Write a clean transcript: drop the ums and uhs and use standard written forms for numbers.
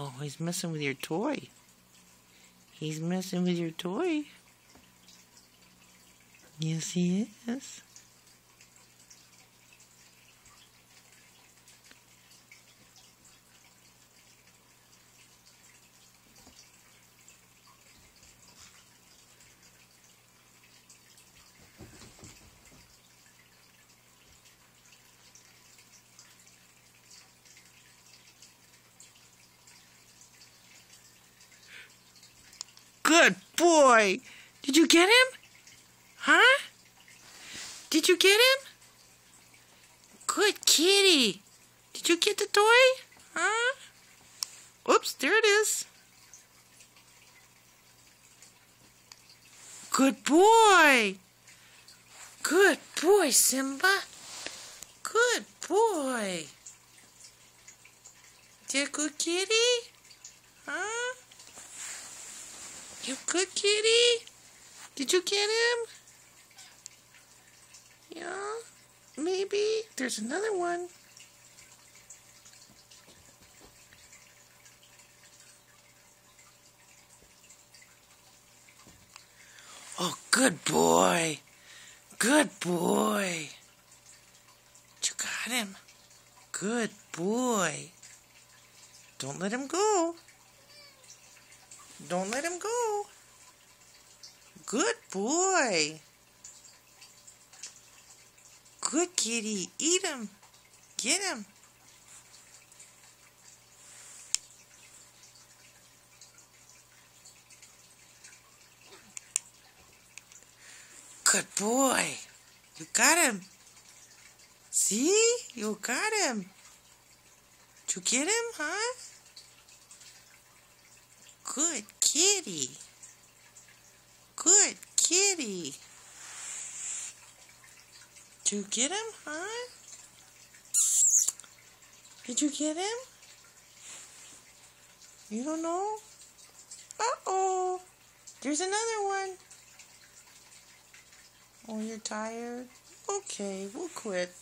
Oh, he's messing with your toy. He's messing with your toy. Yes, he is. Good boy. Did you get him? Huh? Did you get him? Good kitty. Did you get the toy? Huh? Oops, there it is. Good boy. Good boy, Simba. Good boy. You good kitty? Huh? You good kitty? Did you get him? Yeah, maybe. There's another one. Oh, good boy. Good boy. You got him. Good boy. Don't let him go. Don't let him go. Good boy. Good kitty. Eat him. Get him. Good boy. You got him. See? You got him. Did you get him, huh? Good kitty. Good kitty. Did you get him, huh? Did you get him? You don't know? Uh-oh. There's another one. Oh, you're tired? Okay, we'll quit.